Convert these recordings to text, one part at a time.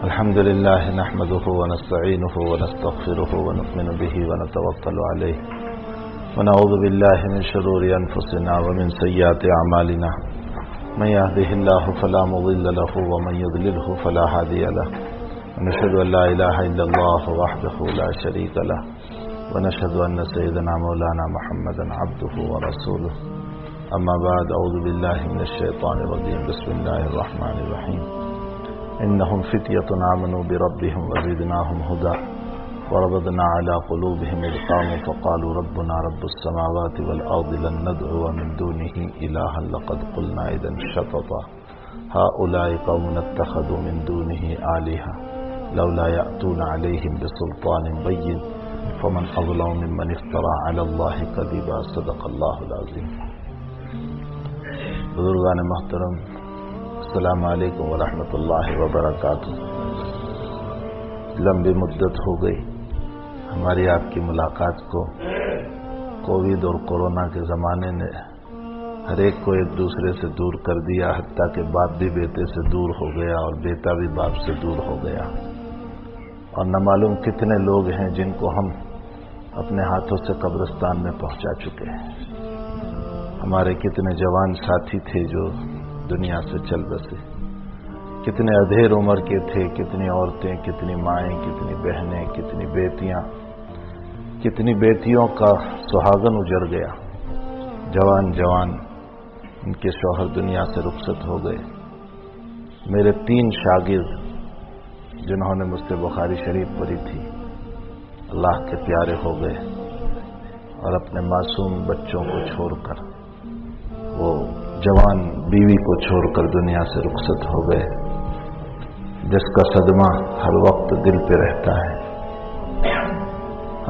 الحمد لله نحمده ونستعينه ونستغفره ونؤمن به ونتوكل عليه ونعوذ بالله من شرور أنفسنا ومن سيئات أعمالنا من يهده الله فلا مضل له ومن يضلله فلا هادي له ونشهد أن لا إله إلا الله وحده لا شريك له ونشهد أن سيدنا مولانا محمدا عبده ورسوله أما بعد أعوذ بالله من الشيطان الرجيم بسم الله الرحمن الرحيم إنهم فتية آمنوا بربهم وزدناهم هدى وربطنا على قلوبهم إذ قاموا فقالوا ربنا رب السماوات والأرض لن ندعو من دونه إلها لقد قلنا إذا شططا هؤلاء قوم اتخذوا من دونه آلهة لولا يأتون عليهم بسلطان بين فمن أظلم ممن افترى على الله كذبا صدق الله العظيم. بزرگان محترم، السلام علیکم ورحمۃ اللہ وبرکاتہ. لمبی مدت ہو گئی ہماری آپ کی ملاقات کو. کووڈ اور کورونا کے زمانے نے ہر ایک کو ایک دوسرے سے دور کر دیا، حتیٰ کہ باپ بھی بیٹے سے دور ہو گیا اور بیٹا بھی باپ سے دور ہو گیا. اور نہ معلوم کتنے لوگ ہیں جن کو ہم اپنے ہاتھوں سے قبرستان میں پہنچا چکے ہیں. ہمارے کتنے جوان ساتھی تھے جو دنیا سے چل بسے، کتنے ادھیر عمر کے تھے، کتنی عورتیں، کتنی مائیں، کتنی بہنیں، کتنی بیٹیاں، کتنی بیٹیوں کا سہاگن اجڑ گیا. جوان ان کے شوہر دنیا سے رخصت ہو گئے. میرے 3 شاگرد جنہوں نے مجھ سے بخاری شریف پڑھی تھی اللہ کے پیارے ہو گئے اور اپنے معصوم بچوں کو چھوڑ کر، وہ جوان بیوی کو چھوڑ کر دنیا سے رخصت ہو گئے، جس کا صدمہ ہر وقت دل پہ رہتا ہے.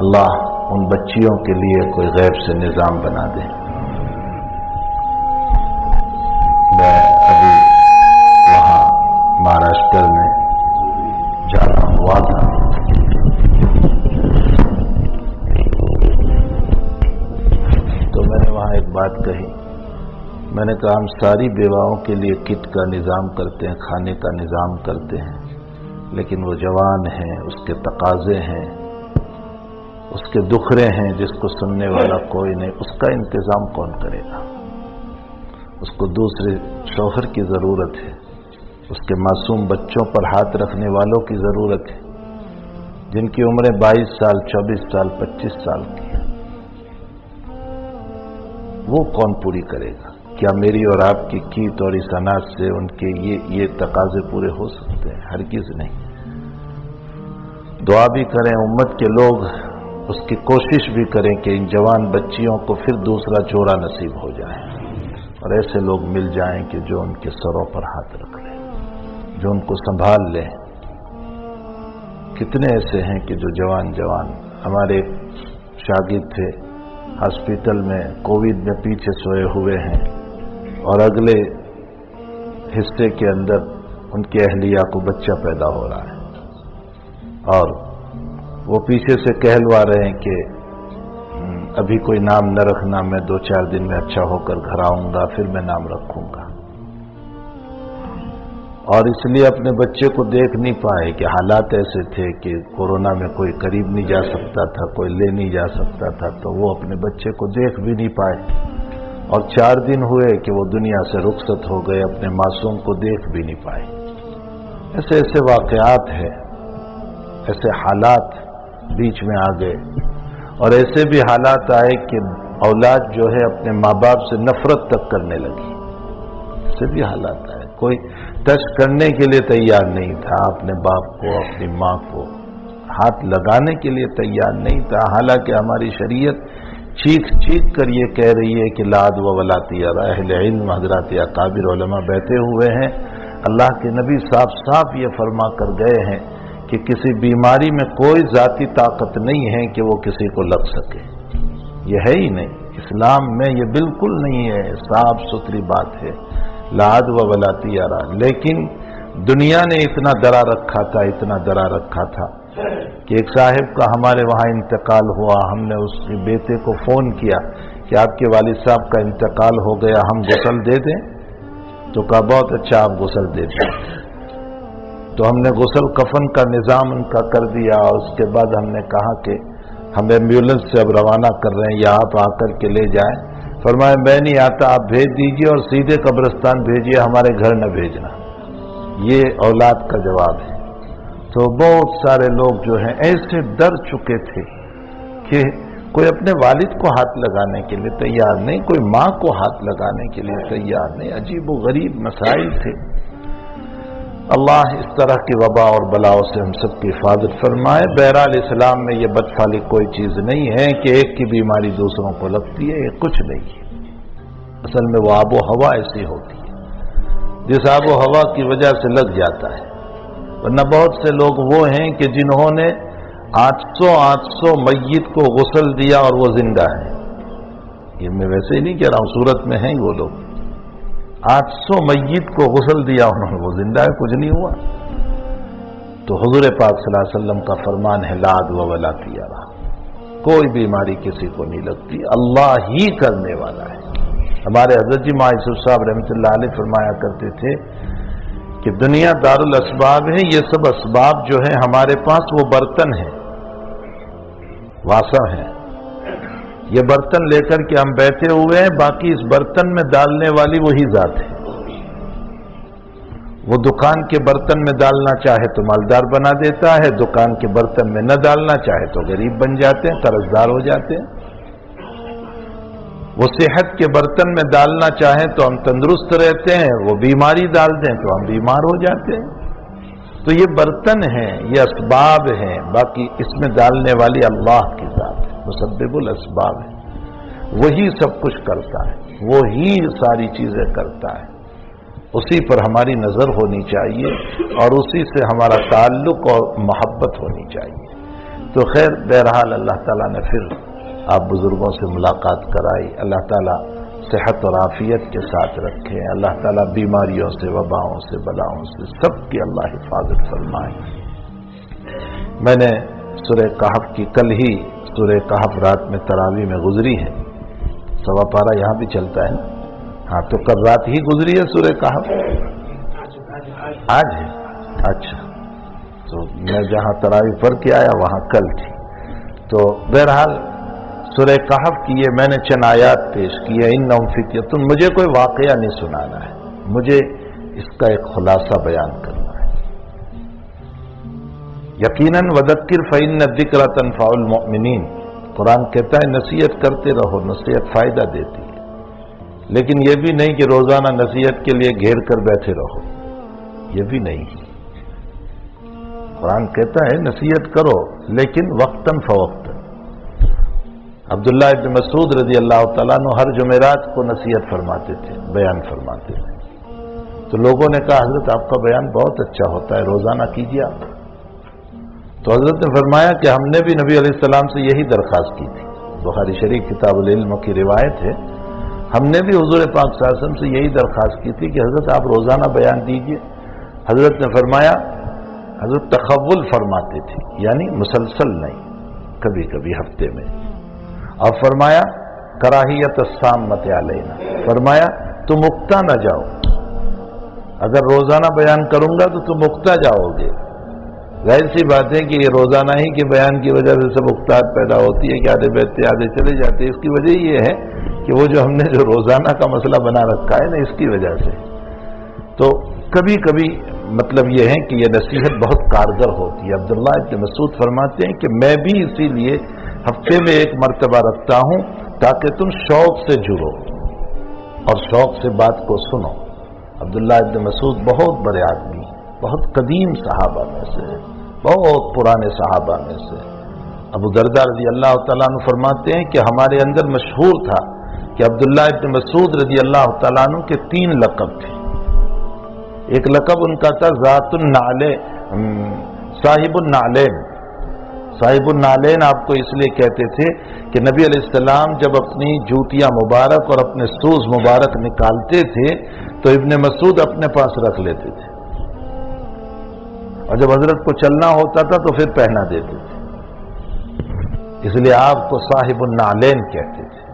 اللہ ان بچیوں کے لیے کوئی غیب سے نظام بنا دے. میں ابھی وہاں مہاراشٹر میں جانا ہوا تھا. تو میں نے وہاں ایک بات کہی. میں نے کہا ہم ساری بیواؤں کے لیے کٹ کا نظام کرتے ہیں، کھانے کا نظام کرتے ہیں، لیکن وہ جوان ہیں، اس کے تقاضے ہیں، اس کے دکھرے ہیں جس کو سننے والا کوئی نہیں. اس کا انتظام کون کرے گا؟ اس کو دوسرے شوہر کی ضرورت ہے، اس کے معصوم بچوں پر ہاتھ رکھنے والوں کی ضرورت ہے جن کی عمریں 22 سال 24 سال 25 سال کی ہیں. وہ کون پوری کرے گا؟ کیا میری اور آپ کی کیت اور اس اناج سے ان کے یہ تقاضے پورے ہو سکتے ہیں؟ ہرگز نہیں. دعا بھی کریں امت کے لوگ، اس کی کوشش بھی کریں کہ ان جوان بچیوں کو پھر دوسرا جوڑا نصیب ہو جائے اور ایسے لوگ مل جائیں کہ جو ان کے سروں پر ہاتھ رکھ لیں، جو ان کو سنبھال لیں. کتنے ایسے ہیں کہ جو جوان ہمارے شاگرد تھے، ہاسپٹل میں کووڈ میں پیچھے سوئے ہوئے ہیں اور اگلے حصے کے اندر ان کے اہلیہ کو بچہ پیدا ہو رہا ہے اور وہ پیچھے سے کہلوا رہے ہیں کہ ابھی کوئی نام نہ رکھنا، میں 2-4 دن میں اچھا ہو کر گھر آؤں گا پھر میں نام رکھوں گا. اور اس لیے اپنے بچے کو دیکھ نہیں پائے کہ حالات ایسے تھے کہ کورونا میں کوئی قریب نہیں جا سکتا تھا، کوئی لے نہیں جا سکتا تھا، تو وہ اپنے بچے کو دیکھ بھی نہیں پائے. اور 4 دن ہوئے کہ وہ دنیا سے رخصت ہو گئے، اپنے معصوم کو دیکھ بھی نہیں پائے. ایسے واقعات ہیں، ایسے حالات بیچ میں آ گئے. اور ایسے بھی حالات آئے کہ اولاد جو ہے اپنے ماں باپ سے نفرت تک کرنے لگی. ایسے بھی حالات آئے. کوئی ٹچ کرنے کے لیے تیار نہیں تھا اپنے باپ کو، اپنی ماں کو ہاتھ لگانے کے لیے تیار نہیں تھا. حالانکہ ہماری شریعت چیخ کر یہ کہہ رہی ہے کہ لاد و ولاتی اہل علم حضرات اکابر علماء بیٹھے ہوئے ہیں. اللہ کے نبی صاف یہ فرما کر گئے ہیں کہ کسی بیماری میں کوئی ذاتی طاقت نہیں ہے کہ وہ کسی کو لگ سکے. یہ ہے ہی نہیں، اسلام میں یہ بالکل نہیں ہے. صاف ستھری بات ہے، لاد و ولاتی ارا. لیکن دنیا نے اتنا ڈرا رکھا تھا کہ ایک صاحب کا ہمارے وہاں انتقال ہوا. ہم نے اس کے بیٹے کو فون کیا کہ آپ کے والد صاحب کا انتقال ہو گیا، ہم غسل دے دیں؟ تو کہا بہت اچھا، آپ غسل دے دیں. تو ہم نے غسل کفن کا نظام ان کا کر دیا، اور اس کے بعد ہم نے کہا کہ ہم ایمبولینس سے اب روانہ کر رہے ہیں یا آپ آ کر کے لے جائیں۔ فرمایا میں نہیں آتا، آپ بھیج دیجئے اور سیدھے قبرستان بھیجیے، ہمارے گھر نہ بھیجنا۔ یہ اولاد کا جواب ہے۔ تو بہت سارے لوگ جو ہیں ایسے ڈر چکے تھے کہ کوئی اپنے والد کو ہاتھ لگانے کے لیے تیار نہیں، کوئی ماں کو ہاتھ لگانے کے لیے تیار نہیں۔ عجیب و غریب مسائل تھے۔ اللہ اس طرح کی وبا اور بلاؤں سے ہم سب کی حفاظت فرمائے۔ بہرحال اسلام میں یہ بدفعلی کوئی چیز نہیں ہے کہ ایک کی بیماری دوسروں کو لگتی ہے، یہ کچھ نہیں ہے۔ اصل میں وہ آب و ہوا ایسی ہوتی ہے جس آب و ہوا کی وجہ سے لگ جاتا ہے، ورنہ بہت سے لوگ وہ ہیں کہ جنہوں نے 800 میت کو غسل دیا اور وہ زندہ ہے۔ یہ میں ویسے ہی نہیں کہہ رہا ہوں، صورت میں ہیں وہ لوگ۔ 800 میت کو غسل دیا انہوں نے، وہ زندہ ہے، کچھ نہیں ہوا۔ تو حضور پاک صلی اللہ علیہ وسلم کا فرمان ہے لا عدوى ولا طیارہ، کوئی بیماری کسی کو نہیں لگتی، اللہ ہی کرنے والا ہے۔ ہمارے حضرت جی یوسف صاحب رحمۃ اللہ علیہ فرمایا کرتے تھے کہ دنیا دار الاسباب ہے، یہ سب اسباب جو ہیں ہمارے پاس وہ برتن ہیں، واسع ہیں۔ یہ برتن لے کر کے ہم بیٹھے ہوئے ہیں، باقی اس برتن میں ڈالنے والی وہی ذات ہے۔ وہ دکان کے برتن میں ڈالنا چاہے تو مالدار بنا دیتا ہے، دکان کے برتن میں نہ ڈالنا چاہے تو غریب بن جاتے ہیں، قرض دار ہو جاتے ہیں۔ وہ صحت کے برتن میں ڈالنا چاہیں تو ہم تندرست رہتے ہیں، وہ بیماری ڈال دیں تو ہم بیمار ہو جاتے ہیں۔ تو یہ برتن ہیں، یہ اسباب ہیں، باقی اس میں ڈالنے والی اللہ کی ذات ہے، مسبب الاسباب ہے، وہی سب کچھ کرتا ہے، وہی ساری چیزیں کرتا ہے، اسی پر ہماری نظر ہونی چاہیے اور اسی سے ہمارا تعلق اور محبت ہونی چاہیے۔ تو خیر بہرحال اللہ تعالیٰ نے پھر آپ بزرگوں سے ملاقات کرائی، اللہ تعالیٰ صحت اور عافیت کے ساتھ رکھے، اللہ تعالیٰ بیماریوں سے، وباؤں سے، بلاؤں سے سب کی اللہ حفاظت فرمائے۔ میں نے سورہ کہف کی کل ہی سورہ کہف رات میں تراویح میں گزری ہے، سوا پارہ یہاں بھی چلتا ہے نا، ہاں تو کل رات ہی گزری ہے سورہ کہف، آج ہے، اچھا تو میں جہاں تراویح پڑھ کے آیا وہاں کل تھی۔ تو بہرحال سورہ کہف کی یہ میں نے چند آیات پیش کی ہے، انہم فتیۃ، مجھے کوئی واقعہ نہیں سنانا ہے، مجھے اس کا ایک خلاصہ بیان کرنا ہے۔ یقیناً وذکر فإن الذکری تنفع المؤمنین، قرآن کہتا ہے نصیحت کرتے رہو، نصیحت فائدہ دیتی ہے، لیکن یہ بھی نہیں کہ روزانہ نصیحت کے لیے گھیر کر بیٹھے رہو، یہ بھی نہیں۔ قرآن کہتا ہے نصیحت کرو لیکن وقتاً فوقتاً۔ عبداللہ ابن مسعود رضی اللہ تعالیٰ عنہ ہر جمعرات کو نصیحت فرماتے تھے، بیان فرماتے تھے۔ تو لوگوں نے کہا حضرت آپ کا بیان بہت اچھا ہوتا ہے، روزانہ کیجیے آپ۔ تو حضرت نے فرمایا کہ ہم نے بھی نبی علیہ السلام سے یہی درخواست کی تھی، بخاری شریف کتاب العلم کی روایت ہے، ہم نے بھی حضور پاک صلی اللہ علیہ وسلم سے یہی درخواست کی تھی کہ حضرت آپ روزانہ بیان دیجیے۔ حضرت نے فرمایا، حضرت تخول فرماتے تھے، یعنی مسلسل نہیں، کبھی کبھی ہفتے میں، اور فرمایا کراہیت السامۃ علینا، فرمایا تم اکتا نہ جاؤ، اگر روزانہ بیان کروں گا تو تم اکتا جاؤ گے۔ ظاہر سی بات ہے کہ یہ روزانہ ہی کے بیان کی وجہ سے سب اکتاہٹ پیدا ہوتی ہے کہ آدھے بیٹھتے آدھے چلے جاتے ہیں، اس کی وجہ یہ ہے کہ وہ جو ہم نے جو روزانہ کا مسئلہ بنا رکھا ہے نا، اس کی وجہ سے۔ تو کبھی کبھی مطلب یہ ہے کہ یہ نصیحت بہت کارگر ہوتی ہے۔ عبداللہ ابن مسعود فرماتے ہیں کہ میں بھی اسی لیے ہفتے میں ایک مرتبہ رکھتا ہوں تاکہ تم شوق سے جڑو اور شوق سے بات کو سنو۔ عبداللہ ابن مسعود بہت بڑے آدمی، بہت قدیم صحابہ میں سے، بہت پرانے صحابہ میں سے۔ ابو درداء رضی اللہ تعالیٰ عنہ فرماتے ہیں کہ ہمارے اندر مشہور تھا کہ عبداللہ ابن مسعود رضی اللہ تعالیٰ عنہ کے 3 لقب تھے۔ ایک لقب ان کا تھا ذات النعلین، صاحب النعلین۔ صاحب النعلین آپ کو اس لیے کہتے تھے کہ نبی علیہ السلام جب اپنی جوتیاں مبارک اور اپنے شوز مبارک نکالتے تھے تو ابن مسعود اپنے پاس رکھ لیتے تھے، اور جب حضرت کو چلنا ہوتا تھا تو پھر پہنا دیتے تھے، اس لیے آپ کو صاحب النعلین کہتے تھے۔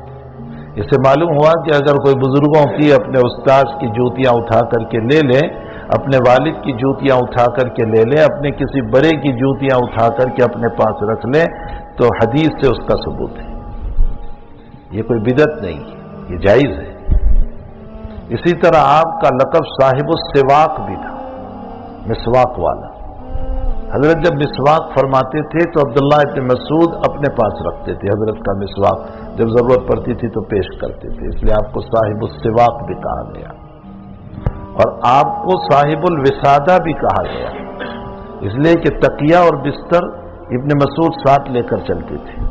اس سے معلوم ہوا کہ اگر کوئی بزرگوں کی اپنے استاذ کی جوتیاں اٹھا کر کے لے لیں اپنے والد کی جوتیاں اٹھا کر کے لے لیں، اپنے کسی بڑے کی جوتیاں اٹھا کر کے اپنے پاس رکھ لیں، تو حدیث سے اس کا ثبوت ہے. یہ کوئی بدعت نہیں ہے، یہ جائز ہے. اسی طرح آپ کا لقب صاحب السواق بھی تھا، مسواک والا. حضرت جب مسواک فرماتے تھے تو عبداللہ ابن مسعود اپنے پاس رکھتے تھے حضرت کا مسواک، جب ضرورت پڑتی تھی تو پیش کرتے تھے، اس لیے آپ کو صاحب السواق بھی کہا گیا. اور آپ کو صاحب الوسادہ بھی کہا گیا، اس لیے کہ تکیہ اور بستر ابن مسعود ساتھ لے کر چلتے تھے،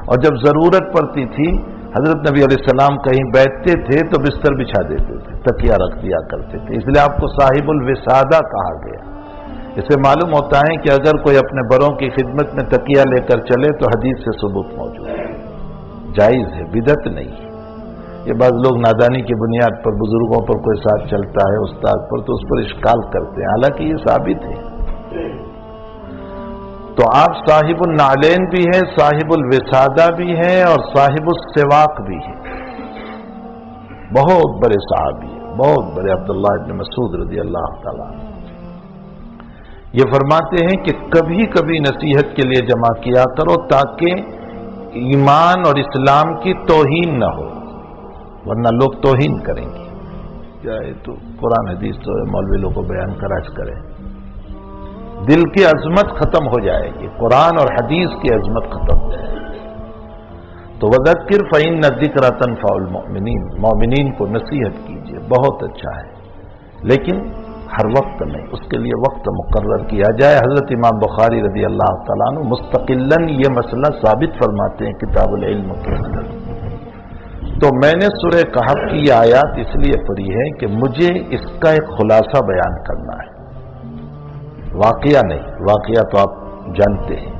اور جب ضرورت پڑتی تھی حضرت نبی علیہ السلام کہیں بیٹھتے تھے تو بستر بچھا دیتے تھے، تکیہ رکھ دیا کرتے تھے، اس لیے آپ کو صاحب الوسادہ کہا گیا. اس سے معلوم ہوتا ہے کہ اگر کوئی اپنے بڑوں کی خدمت میں تکیہ لے کر چلے تو حدیث سے ثبوت موجود ہے، جائز ہے، بدعت نہیں ہے. یہ بعض لوگ نادانی کی بنیاد پر بزرگوں پر کوئی ساتھ چلتا ہے، استاد پر، تو اس پر اشکال کرتے ہیں، حالانکہ یہ ثابت ہے. تو آپ صاحب النعلین بھی ہیں، صاحب الوسادہ بھی ہیں، اور صاحب السواق بھی ہیں. بہت بڑے صحابی ہیں، بہت بڑے عبداللہ ابن مسعود رضی اللہ تعالیٰ عنہ. یہ فرماتے ہیں کہ کبھی کبھی نصیحت کے لیے جمع کیا کرو تاکہ ایمان اور اسلام کی توہین نہ ہو، ورنہ لوگ توہین کریں گے. کیا ہے تو قرآن حدیث تو مولوی لوگ کو بیان کراج کریں، دل کی عظمت ختم ہو جائے گی، قرآن اور حدیث کی عظمت ختم ہو جائے گی. تو وذکر فإن الذکر تنفع المؤمنین، مومنین کو نصیحت کیجیے، بہت اچھا ہے، لیکن ہر وقت نہیں، اس کے لیے وقت مقرر کیا جائے. حضرت امام بخاری رضی اللہ تعالیٰ عنہ مستقلاً یہ مسئلہ ثابت فرماتے ہیں کتاب العلم کے اندر. تو میں نے سورہ کہف کی یہ آیات اس لیے پڑھی ہے کہ مجھے اس کا ایک خلاصہ بیان کرنا ہے، واقعہ نہیں، واقعہ تو آپ جانتے ہیں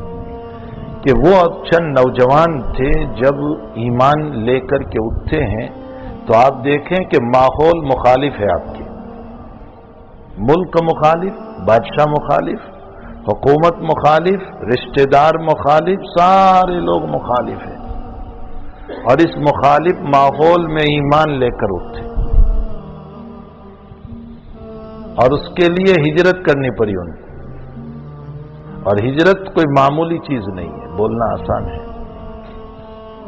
کہ وہ چند نوجوان تھے جب ایمان لے کر کے اٹھتے ہیں تو آپ دیکھیں کہ ماحول مخالف ہے، آپ کے ملک مخالف، بادشاہ مخالف، حکومت مخالف، رشتہ دار مخالف، سارے لوگ مخالف ہیں، اور اس مخالف ماحول میں ایمان لے کر اٹھے، اور اس کے لیے ہجرت کرنی پڑی ان کو. اور ہجرت کوئی معمولی چیز نہیں ہے، بولنا آسان ہے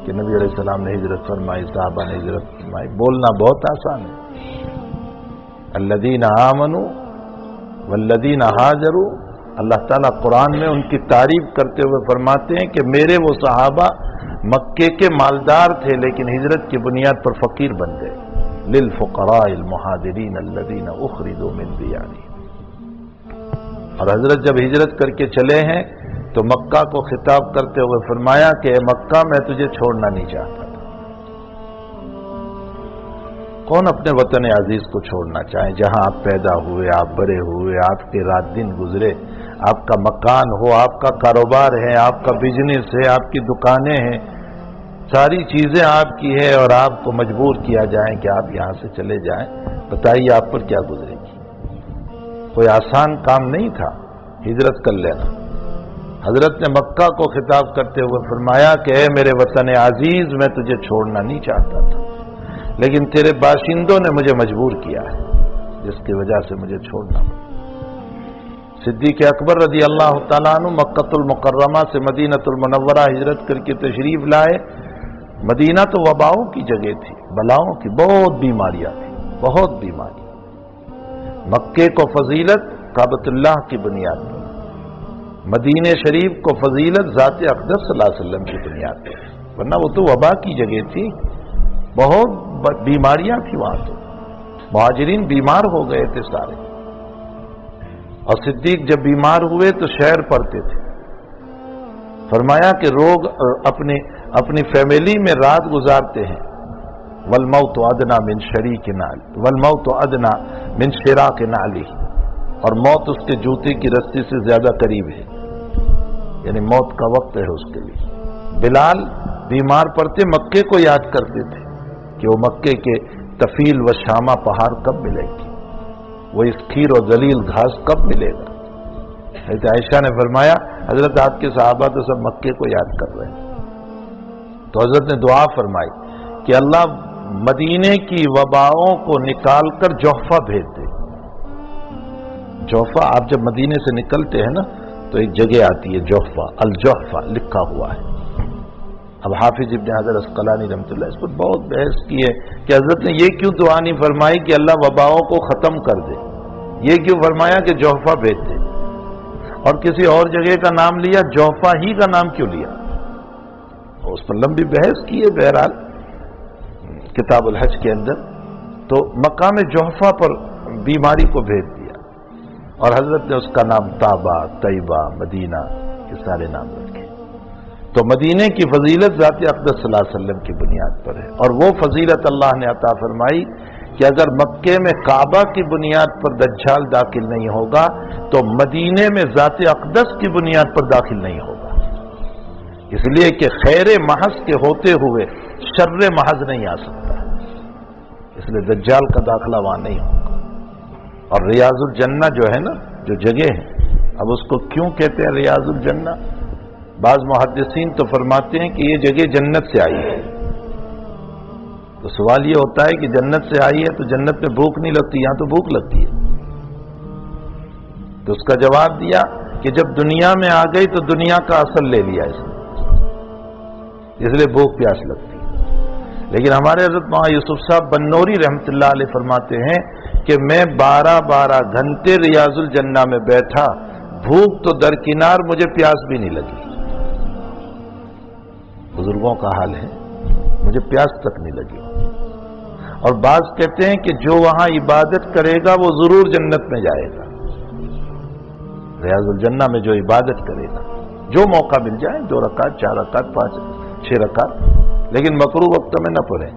کہ نبی علیہ السلام نے ہجرت فرمائی، صحابہ نے ہجرت فرمائی، بولنا بہت آسان ہے. الذین آمنوا والذین ہاجروا، اللہ تعالیٰ قرآن میں ان کی تعریف کرتے ہوئے فرماتے ہیں کہ میرے وہ صحابہ مکے کے مالدار تھے لیکن ہجرت کی بنیاد پر فقیر بن گئے. للفقراء المہاجرین الذین اخرجوا من دیارہم. اور حضرت جب ہجرت کر کے چلے ہیں تو مکہ کو خطاب کرتے ہوئے فرمایا کہ اے مکہ میں تجھے چھوڑنا نہیں چاہتا تھا. کون اپنے وطن عزیز کو چھوڑنا چاہے، جہاں آپ پیدا ہوئے، آپ بڑے ہوئے، آپ کے رات دن گزرے، آپ کا مکان ہو، آپ کا کاروبار ہے، آپ کا بزنس ہے، آپ کی دکانیں ہیں، ساری چیزیں آپ کی ہے، اور آپ کو مجبور کیا جائے کہ آپ یہاں سے چلے جائیں، بتائیے آپ پر کیا گزرے گی. کوئی آسان کام نہیں تھا ہجرت کر لینا. حضرت نے مکہ کو خطاب کرتے ہوئے فرمایا کہ اے میرے وطن عزیز، میں تجھے چھوڑنا نہیں چاہتا تھا، لیکن تیرے باشندوں نے مجھے مجبور کیا ہے، جس کی وجہ سے مجھے چھوڑنا پڑا. صدیق اکبر رضی اللہ تعالیٰ عنہ مکہ المکرمہ سے مدینہ المنورہ ہجرت کر کے تشریف لائے. مدینہ تو وباؤں کی جگہ تھی، بلاؤں کی، بہت بیماریاں تھیں، بہت بیماری. مکے کو فضیلت کعبۃ اللہ کی بنیاد پر، مدینہ شریف کو فضیلت ذات اقدس صلی اللہ علیہ وسلم کی بنیاد پر، ورنہ وہ تو وبا کی جگہ تھی، بہت بیماریاں تھیں وہاں. تو مہاجرین بیمار ہو گئے تھے سارے، اور صدیق جب بیمار ہوئے تو شعر پڑھتے تھے. فرمایا کہ لوگ اپنی فیملی میں رات گزارتے ہیں، والموت ادنا من شریک نال، والموت ادنا من شراک نالی، اور موت اس کے جوتے کی رسی سے زیادہ قریب ہے، یعنی موت کا وقت ہے اس کے لیے. بلال بیمار پڑتے مکے کو یاد کرتے تھے کہ وہ مکے کے طفیل و شامہ پہاڑ کب ملے گی، وہ اس کھیر و ذلیل گھاس کب ملے گا. حضرت عائشہ نے فرمایا حضرت آپ کے صحابہ تو سب مکے کو یاد کر رہے ہیں. تو حضرت نے دعا فرمائی کہ اللہ مدینے کی وباؤں کو نکال کر جوحفہ بھیج دے، جوفا، آپ جب مدینے سے نکلتے ہیں نا تو ایک جگہ آتی ہے جوفا، الجوفا لکھا ہوا ہے۔ اب حافظ ابن حجر عسقلانی رحمۃ اللہ اس پر بہت بحث کی ہے کہ حضرت نے یہ کیوں دعا نہیں فرمائی کہ اللہ وباؤں کو ختم کر دے، یہ کیوں فرمایا کہ جوفا بھیج دے، اور کسی اور جگہ کا نام لیا، جوفا ہی کا نام کیوں لیا؟ اس پر لمبی بحث کی ہے بہرحال کتاب الحج کے اندر۔ تو مقام جوفا پر بیماری کو بھیج دیا، اور حضرت نے اس کا نام طابہ، طیبہ، مدینہ، یہ سارے نام رکھے۔ تو مدینے کی فضیلت ذات اقدس صلی اللہ علیہ وسلم کی بنیاد پر ہے، اور وہ فضیلت اللہ نے عطا فرمائی کہ اگر مکے میں کعبہ کی بنیاد پر دجال داخل نہیں ہوگا تو مدینے میں ذات اقدس کی بنیاد پر داخل نہیں ہوگا، اس لیے کہ خیر محض کے ہوتے ہوئے شر محض نہیں آ سکتا، اس لیے دجال کا داخلہ وہاں نہیں ہوگا۔ اور ریاض الجنہ جو ہے نا، جو جگہ ہے، اب اس کو کیوں کہتے ہیں ریاض الجنہ؟ بعض محدثین تو فرماتے ہیں کہ یہ جگہ جنت سے آئی ہے۔ تو سوال یہ ہوتا ہے کہ جنت سے آئی ہے تو جنت میں بھوک نہیں لگتی، یہاں تو بھوک لگتی ہے۔ تو اس کا جواب دیا کہ جب دنیا میں آ گئی تو دنیا کا اصل لے لیا اس لیے بھوک پیاس لگتی ہے۔ لیکن ہمارے حضرت مولانا یوسف صاحب بنوری رحمۃ اللہ علیہ فرماتے ہیں کہ میں 12 گھنٹے ریاض الجنہ میں بیٹھا، بھوک تو درکنار، مجھے پیاس بھی نہیں لگی۔ بزرگوں کا حال ہے، مجھے پیاس تک نہیں لگی۔ اور بعض کہتے ہیں کہ جو وہاں عبادت کرے گا وہ ضرور جنت میں جائے گا، ریاض الجنہ میں جو عبادت کرے گا، جو موقع مل جائے، 2 رکعت، 4 رکعت، 5، 6 رکعت، لیکن مکروہ وقت میں نہ پڑھیں۔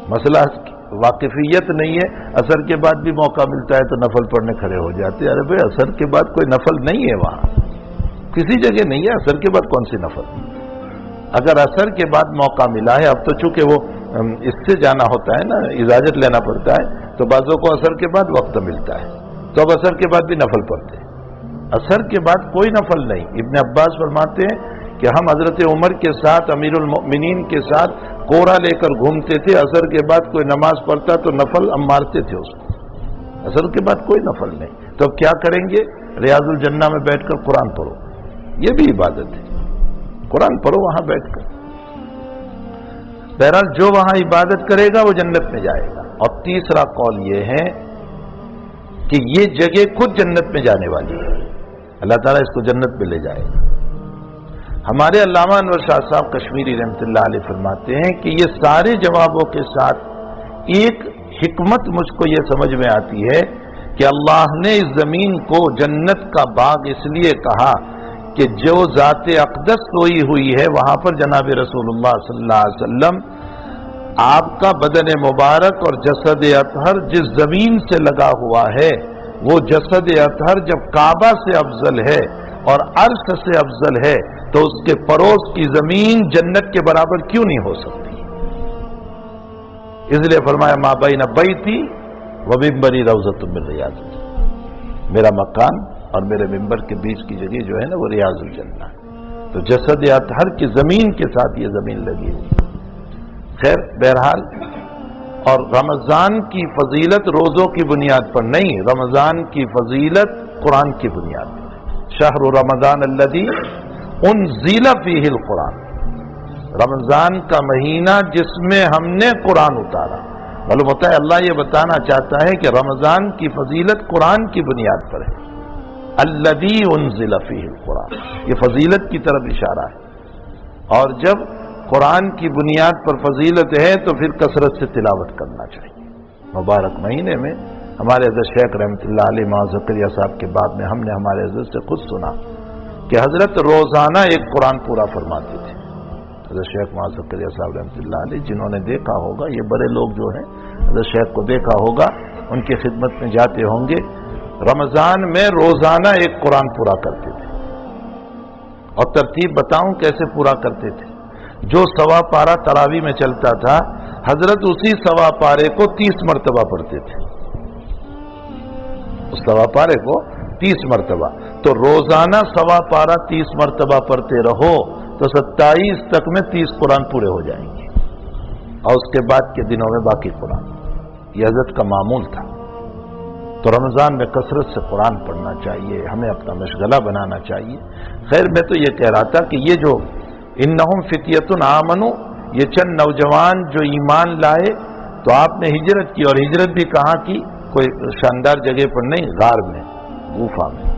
مسئلہ واقفیت نہیں ہے، عصر کے بعد بھی موقع ملتا ہے تو نفل پڑھنے کھڑے ہو جاتے ہیں۔ ارے بھائی عصر کے بعد کوئی نفل نہیں ہے، وہاں کسی جگہ نہیں ہے عصر کے بعد کون سی نفل۔ اگر عصر کے بعد موقع ملا ہے، اب تو چونکہ وہ اس سے جانا ہوتا ہے نا، اجازت لینا پڑتا ہے، تو بعضوں کو عصر کے بعد وقت ملتا ہے تو اب عصر کے بعد بھی نفل پڑھتے ہیں۔ عصر کے بعد کوئی نفل نہیں۔ ابن عباس فرماتے ہیں کہ ہم حضرت عمر کے ساتھ، امیر المؤمنین کے ساتھ کوڑا لے کر گھومتے تھے، عصر کے بعد کوئی نماز پڑھتا تو نفل ہم مارتے تھے اس کو، عصر کے بعد کوئی نفل نہیں۔ تو اب کیا کریں گے؟ ریاض الجنہ میں بیٹھ کر قرآن پڑھو، یہ بھی عبادت ہے، قرآن پڑھو وہاں بیٹھ کر۔ بہرحال جو وہاں عبادت کرے گا وہ جنت میں جائے گا۔ اور تیسرا قول یہ ہے کہ یہ جگہ خود جنت میں جانے والی ہے، اللہ تعالیٰ اس کو جنت میں لے جائے گا۔ ہمارے علامہ انور شاہ صاحب کشمیری رحمۃ اللہ علیہ فرماتے ہیں کہ یہ سارے جوابوں کے ساتھ ایک حکمت مجھ کو یہ سمجھ میں آتی ہے کہ اللہ نے اس زمین کو جنت کا باغ اس لیے کہا کہ جو ذات اقدس سوئی ہوئی ہے وہاں پر جناب رسول اللہ صلی اللہ علیہ وسلم، آپ کا بدن مبارک اور جسد اطہر جس زمین سے لگا ہوا ہے، وہ جسد اطہر جب کعبہ سے افضل ہے اور عرش سے افضل ہے تو اس کے پڑوس کی زمین جنت کے برابر کیوں نہیں ہو سکتی؟ اس لیے فرمایا ما بین بیتی و منبری روضۃ من ریاض الجنہ، میرا مکان اور میرے ممبر کے بیچ کی جگہ جو ہے نا وہ ریاض الجنہ ہے۔ تو جسد اطہر کی زمین کے ساتھ یہ زمین لگی ہوئی۔ خیر بہرحال، اور رمضان کی فضیلت روزوں کی بنیاد پر نہیں، رمضان کی فضیلت قرآن کی بنیاد پر۔ شہر رمضان الذی انزل فیہ القرآن، رمضان کا مہینہ جس میں ہم نے قرآن اتارا۔ معلوم ہوتا ہے اللہ یہ بتانا چاہتا ہے کہ رمضان کی فضیلت قرآن کی بنیاد پر ہے۔ الذی انزل فیہ القرآن، یہ فضیلت کی طرف اشارہ ہے۔ اور جب قرآن کی بنیاد پر فضیلت ہے تو پھر کثرت سے تلاوت کرنا چاہیے۔ مبارک مہینے میں ہمارے حضرت شیخ رحمۃ اللہ علیہ مولانا زکریا صاحب کے بعد میں ہم نے ہمارے حضرت سے خود سنا کہ حضرت روزانہ ایک قرآن پورا فرماتے تھے۔ حضرت شیخ مولانا زکریا صاحب رحمۃ اللہ علیہ، جنہوں نے دیکھا ہوگا، یہ بڑے لوگ جو ہیں حضرت شیخ کو دیکھا ہوگا، ان کی خدمت میں جاتے ہوں گے، رمضان میں روزانہ ایک قرآن پورا کرتے تھے۔ اور ترتیب بتاؤں کیسے پورا کرتے تھے؟ جو سوا پارہ تراویح میں چلتا تھا، حضرت اسی سوا پارے کو 30 مرتبہ پڑھتے تھے، اس سوا پارے کو 30 مرتبہ۔ تو روزانہ سوا پارہ 30 مرتبہ پڑھتے رہو تو 27 تک میں 30 قرآن پورے ہو جائیں گے، اور اس کے بعد کے دنوں میں باقی قرآن۔ یہ حضرت کا معمول تھا۔ تو رمضان میں کثرت سے قرآن پڑھنا چاہیے، ہمیں اپنا مشغلہ بنانا چاہیے۔ خیر میں تو یہ کہہ رہا تھا کہ یہ جو انہم فتیۃ آمنوا، یہ چند نوجوان جو ایمان لائے، تو آپ نے ہجرت کی، اور ہجرت بھی کہاں کی؟ کوئی شاندار جگہ پر نہیں، غار میں، گوفا میں۔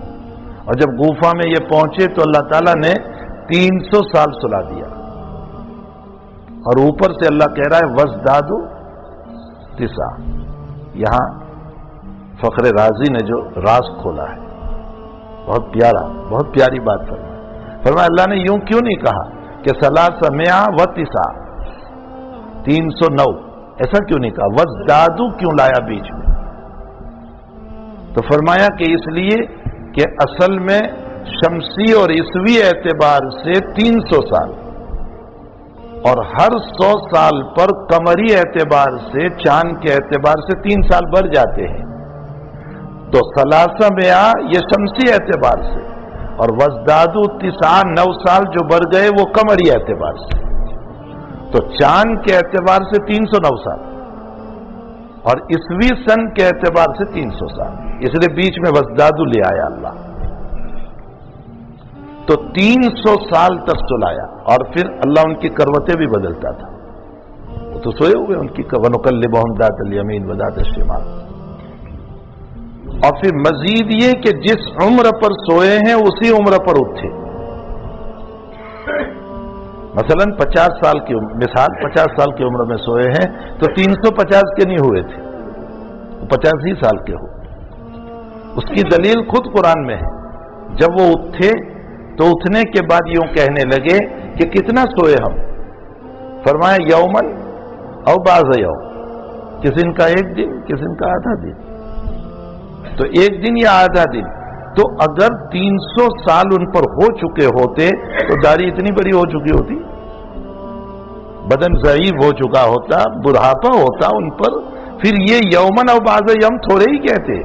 اور جب گوفا میں یہ پہنچے تو اللہ تعالیٰ نے 300 سال سلا دیا، اور اوپر سے اللہ کہہ رہا ہے وَازْدَادُوا 9۔ یہاں فخر رازی نے جو راز کھولا ہے، بہت پیارا، بہت پیاری بات فرمایا اللہ نے یوں کیوں نہیں کہا کہ 309، 309، ایسا کیوں نہیں کہا؟ وَازْدَادُوا کیوں لایا بیچ میں؟ تو فرمایا کہ اس لیے کہ اصل میں شمسی اور عیسوی اعتبار سے 300 سال، اور ہر 100 سال پر قمری اعتبار سے، چاند کے اعتبار سے 3 سال بڑھ جاتے ہیں۔ تو 300 یہ شمسی اعتبار سے، اور وَازْدَادُوا 9 سال جو بڑھ گئے وہ قمری اعتبار سے، تو چاند کے اعتبار سے 309 سال، اور عیسوی سن کے اعتبار سے 300 سال، اس لیے بیچ میں وَازْدَادُوا لے آیا اللہ۔ تو 300 سال تک سلایا، اور پھر اللہ ان کی کروٹیں بھی بدلتا تھا، وہ تو سوئے ہوئے ان کی، وَنُقَلِّبُهُمْ ذَاتَ الْيَمِينِ وَذَاتَ الشِّمَالِ۔ اور پھر مزید یہ کہ جس عمر پر سوئے ہیں اسی عمر پر اٹھے۔ مثلا 50 سال کی مثال، 50 سال کی عمر میں سوئے ہیں تو 350 کے نہیں ہوئے تھے، 50 ہی سال کے ہو۔ اس کی دلیل خود قرآن میں ہے، جب وہ اٹھے تو اٹھنے کے بعد یوں کہنے لگے کہ کتنا سوئے ہم؟ فرمایا یومن او بعض یوم، کسی دن کا 1 دن، کسی دن کا آدھا دن، تو 1 دن یا آدھا دن۔ تو اگر 300 سال ان پر ہو چکے ہوتے تو داڑھی اتنی بڑی ہو چکی ہوتی، بدن ضعیف ہو چکا ہوتا، بڑھاپا ہوتا ان پر، پھر یہ یومن او بعض یوم تھوڑے ہی کہتے۔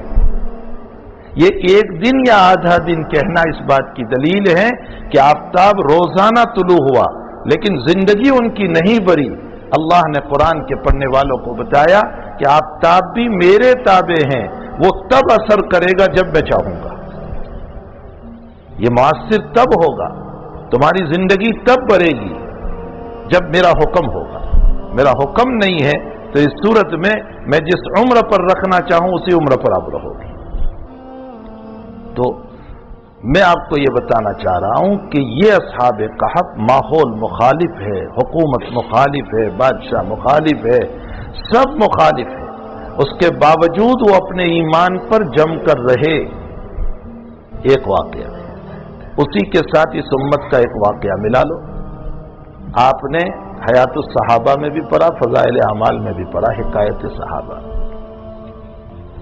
یہ 1 دن یا آدھا دن کہنا اس بات کی دلیل ہے کہ آفتاب روزانہ طلوع ہوا لیکن زندگی ان کی نہیں بڑھی۔ اللہ نے قرآن کے پڑھنے والوں کو بتایا کہ آفتاب بھی میرے تابع ہیں، وہ تب اثر کرے گا جب میں چاہوں گا، یہ مؤثر تب ہوگا، تمہاری زندگی تب بڑھے گی جب میرا حکم ہوگا۔ میرا حکم نہیں ہے تو اس صورت میں جس عمر پر رکھنا چاہوں اسی عمر پر آپ رہو گی۔ تو میں آپ کو یہ بتانا چاہ رہا ہوں کہ یہ اصحاب کہف، ماحول مخالف ہے، حکومت مخالف ہے، بادشاہ مخالف ہے، سب مخالف ہے، اس کے باوجود وہ اپنے ایمان پر جم کر رہے۔ ایک واقعہ اسی کے ساتھ اس امت کا ایک واقعہ ملا لو، آپ نے حیات الصحابہ میں بھی پڑھا، فضائل اعمال میں بھی پڑھا، حکایت صحابہ۔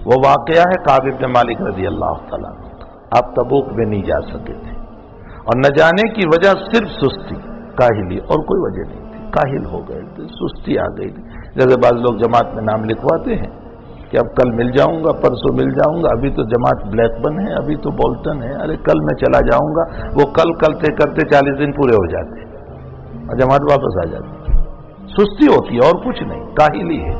وہ واقعہ ہے کعب بن مالک رضی اللہ تعالیٰ۔ آپ تبوک میں نہیں جا سکے تھے، اور نہ جانے کی وجہ صرف سستی، کاہلی، اور کوئی وجہ نہیں تھی، کاہل ہو گئے تھے، سستی آ گئی تھی۔ جیسے بعض لوگ جماعت میں نام لکھواتے ہیں کہ اب کل مل جاؤں گا، پرسوں مل جاؤں گا، ابھی تو جماعت بلیک بن ہے، ابھی تو بولٹن ہے، ارے کل میں چلا جاؤں گا، وہ کل کرتے 40 دن پورے ہو جاتے اور جماعت واپس آ جاتی۔ سستی ہوتی ہے اور کچھ نہیں، کاہلی ہے۔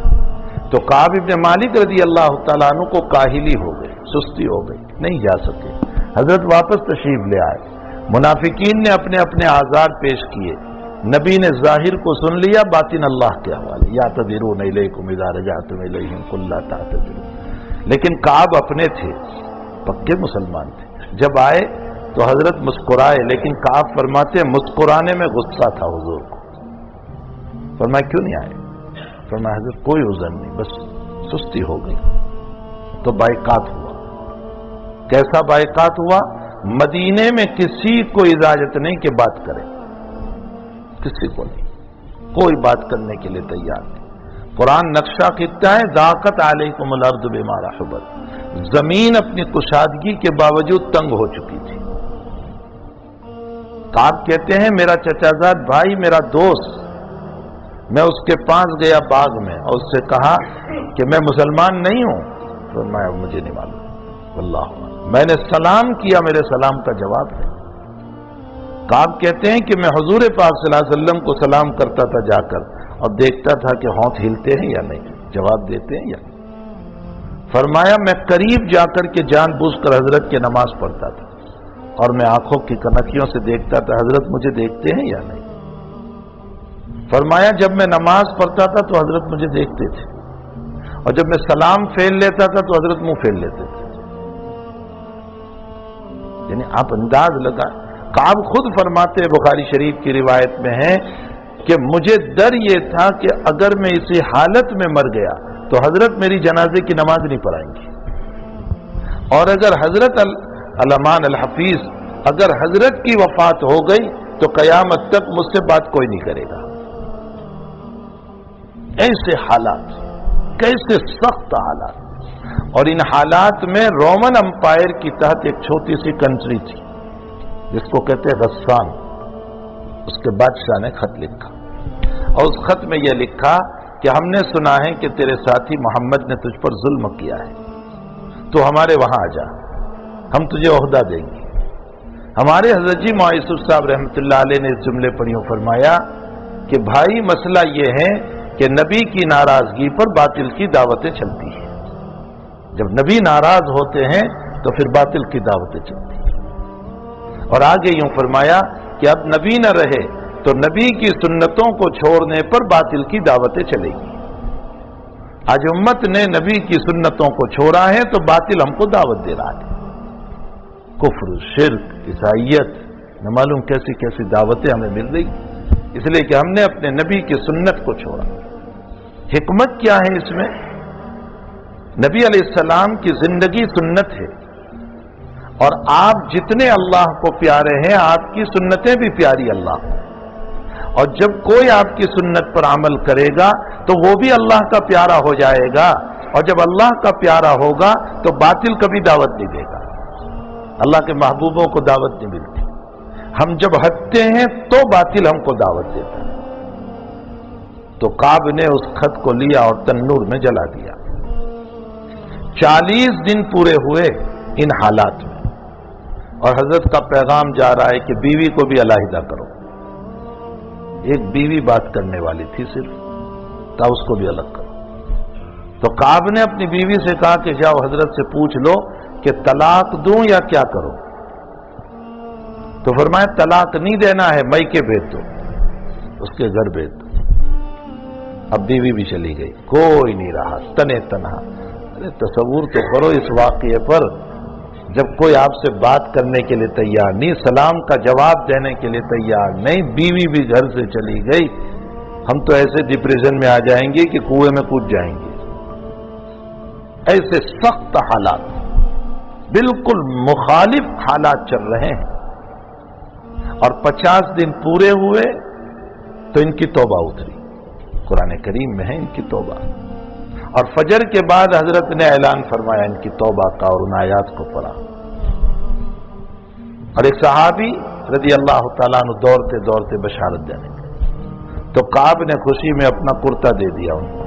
تو کعب بن مالک رضی اللہ تعالیٰ عنہ کو کاہلی ہو گئی، سستی ہو گئی، نہیں جا سکے۔ حضرت واپس تشریف لے آئے، منافقین نے اپنے اپنے آزار پیش کیے، نبی نے ظاہر کو سن لیا، باطن اللہ کے حوالے، یعتذرون الیکم اذا رجعتم الیہم قل لا تعتذروا۔ لیکن کعب اپنے تھے، پکے مسلمان تھے، جب آئے تو حضرت مسکرائے، لیکن کعب فرماتے مسکرانے میں غصہ تھا حضور کو۔ فرمایا کیوں نہیں آئے؟ فرمایا حضرت کوئی عذر نہیں، بس سستی ہو گئی۔ تو بائیکاٹ ہوا۔ کیسا بائیکاٹ ہوا؟ مدینے میں کسی کو اجازت نہیں کہ بات کرے، کسی کو نہیں، کوئی بات کرنے کے لیے تیار نہیں۔ قرآن نقشہ کہتا ہے ضاقت علیکم الارض بما رحبت، زمین اپنی کشادگی کے باوجود تنگ ہو چکی تھی۔ کعب کہتے ہیں میرا چچا زاد بھائی، میرا دوست، میں اس کے پاس گیا باغ میں اور اس سے کہا کہ میں مسلمان نہیں ہوں، تو مجھے نہیں معلوم، واللہ میں نے سلام کیا، میرے سلام کا جواب ہے۔ کعب کہتے ہیں کہ میں حضور پاک صلی اللہ علیہ وسلم کو سلام کرتا تھا جا کر، اور دیکھتا تھا کہ ہونٹ ہلتے ہیں یا نہیں، جواب دیتے ہیں یا نہیں۔ فرمایا میں قریب جا کر کے جان بوجھ کر حضرت کی نماز پڑھتا تھا اور میں آنکھوں کی کنکیوں سے دیکھتا تھا حضرت مجھے دیکھتے ہیں یا نہیں. فرمایا جب میں نماز پڑھتا تھا تو حضرت مجھے دیکھتے تھے اور جب میں سلام پھیر لیتا تھا تو حضرت منہ پھیر لیتے تھے. یعنی آپ انداز لگا. کعب خود فرماتے ہیں بخاری شریف کی روایت میں ہے کہ مجھے ڈر یہ تھا کہ اگر میں اسی حالت میں مر گیا تو حضرت میری جنازے کی نماز نہیں پڑھائیں گی، اور اگر حضرت علمان الحفیظ اگر حضرت کی وفات ہو گئی تو قیامت تک مجھ سے بات کوئی نہیں کرے گا. ایسے حالات، کیسے سخت حالات. اور ان حالات میں رومن امپائر کی تحت ایک چھوٹی سی کنٹری تھی جس کو کہتے ہیں غسان. اس کے بادشاہ نے خط لکھا اور اس خط میں یہ لکھا کہ ہم نے سنا ہے کہ تیرے ساتھی محمد نے تجھ پر ظلم کیا ہے، تو ہمارے وہاں آ جا، ہم تجھے عہدہ دیں گے. ہمارے حضرت جی معاذ صاحب رحمۃ اللہ علیہ نے اس جملے پر یوں فرمایا کہ بھائی مسئلہ یہ ہے کہ نبی کی ناراضگی پر باطل کی دعوتیں چلتی ہیں. جب نبی ناراض ہوتے ہیں تو پھر باطل کی دعوتیں چلتی ہیں. اور آگے یوں فرمایا کہ اب نبی نہ رہے تو نبی کی سنتوں کو چھوڑنے پر باطل کی دعوتیں چلے گی. آج امت نے نبی کی سنتوں کو چھوڑا ہے تو باطل ہم کو دعوت دے رہا ہے. کفر، شرک، عیسائیت، نہ معلوم کیسی کیسی دعوتیں ہمیں مل رہی، اس لیے کہ ہم نے اپنے نبی کی سنت کو چھوڑا. حکمت کیا ہے اس میں؟ نبی علیہ السلام کی زندگی سنت ہے، اور آپ جتنے اللہ کو پیارے ہیں آپ کی سنتیں بھی پیاری اللہ کو. اور جب کوئی آپ کی سنت پر عمل کرے گا تو وہ بھی اللہ کا پیارا ہو جائے گا، اور جب اللہ کا پیارا ہوگا تو باطل کبھی دعوت نہیں دے گا. اللہ کے محبوبوں کو دعوت نہیں ملتی. ہم جب ہٹتے ہیں تو باطل ہم کو دعوت دیتا ہے. تو کعب نے اس خط کو لیا اور تنور میں جلا دیا. 40 دن پورے ہوئے ان حالات میں، اور حضرت کا پیغام جا رہا ہے کہ بیوی کو بھی علیحدہ کرو. ایک بیوی بات کرنے والی تھی صرف، تا اس کو بھی الگ کرو. تو کعب نے اپنی بیوی سے کہا کہ جاؤ حضرت سے پوچھ لو کہ طلاق دوں یا کیا کرو. تو فرمایا طلاق نہیں دینا ہے، میکے بھیج دو، اس کے گھر بھیج دو. اب بیوی بھی چلی گئی، کوئی نہیں رہا، تنے تنہا. ارے تصور تو کرو اس واقعے پر، جب کوئی آپ سے بات کرنے کے لیے تیار نہیں، سلام کا جواب دینے کے لیے تیار نہیں، بیوی بھی گھر سے چلی گئی. ہم تو ایسے ڈپریشن میں آ جائیں گے کہ کنویں میں کود جائیں گے. ایسے سخت حالات، بالکل مخالف حالات چل رہے ہیں. اور 50 دن پورے ہوئے تو ان کی توبہ اتری. قرآن کریم میں ہے ان کی توبہ. اور فجر کے بعد حضرت نے اعلان فرمایا ان کی توبہ کا اور ان آیات کو پڑھا. اور ایک صحابی رضی اللہ تعالیٰ عنہ دوڑتے دوڑتے بشارت دینے گئے تو کعب نے خوشی میں اپنا کرتا دے دیا ان کو